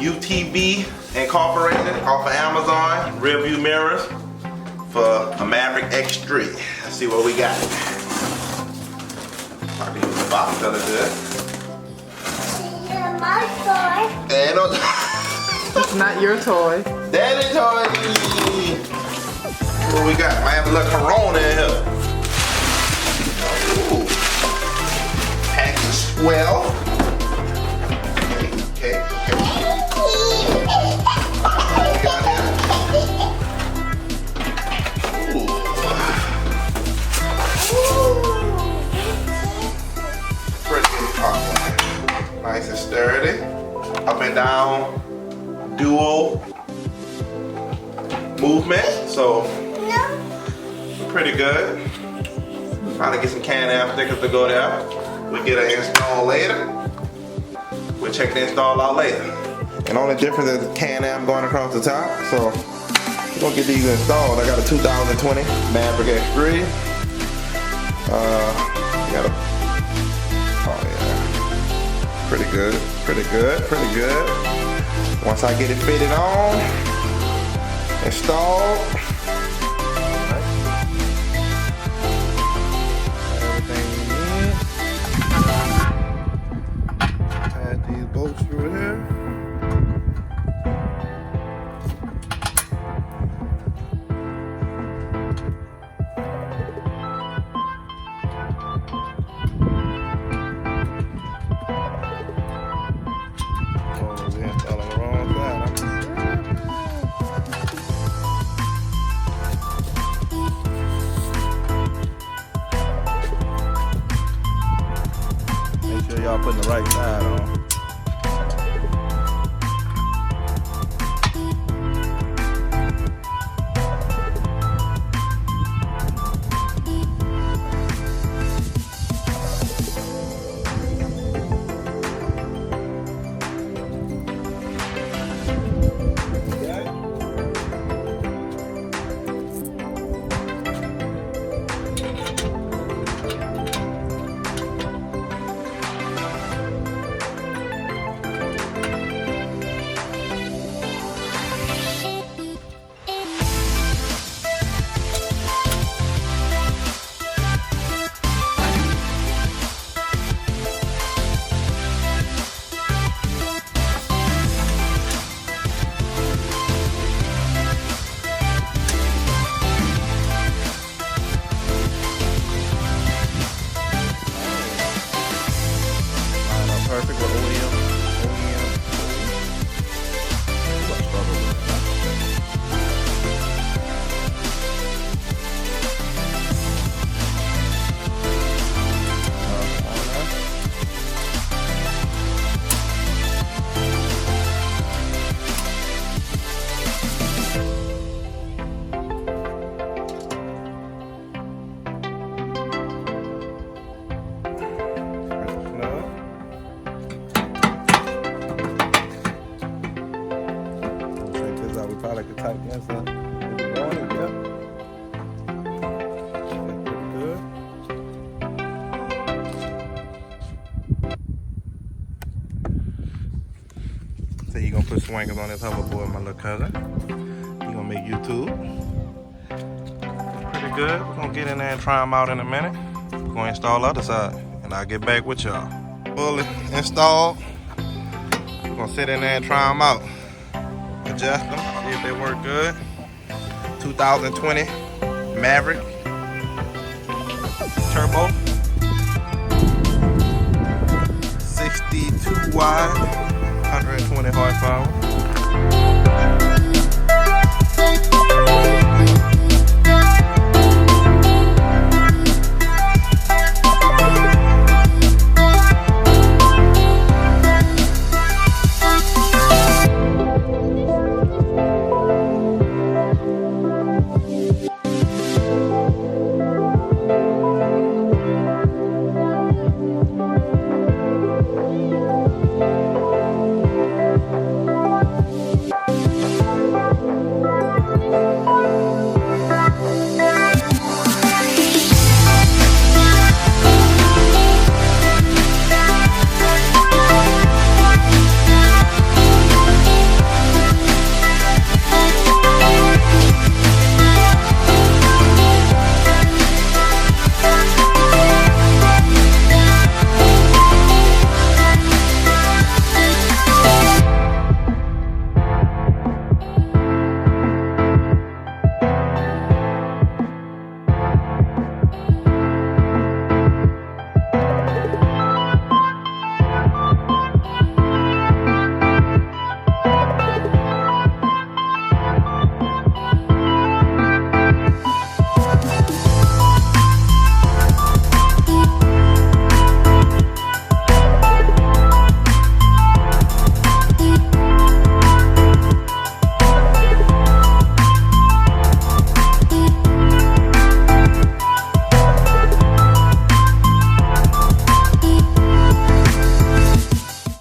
UTV Incorporated off of Amazon. Rear view mirrors for a Maverick X3. Let's see what we got. Probably use the box color good. Yeah, my toy. And It's not your toy. Daddy toy. What we got? Might have a little Corona in here. Ooh. Package 12. Okay. Nice and sturdy. Up and down, dual movement. So pretty good. Probably get some Can-Am stickers to go there. We'll get an install later. We'll check the install out later. And only difference is the Can-Am going across the top. So we're gonna get these installed. I got a 2020 Maverick X3. Got a pretty good. Once I get it fitted on, installed, everything we need. Add these bolts through here. Y'all putting the right side on. Perfect with OEM. We probably could tighten this up. Good. So you're gonna put swingers on this hoverboard, my little cousin. You're gonna make YouTube. Pretty good. We're gonna get in there and try them out in a minute. We're gonna install the other side, and I'll get back with y'all. Fully installed. We're gonna sit in there and try them out. Adjust them, see if they work good. 2020 Maverick Turbo, 62 wide, 120 horsepower.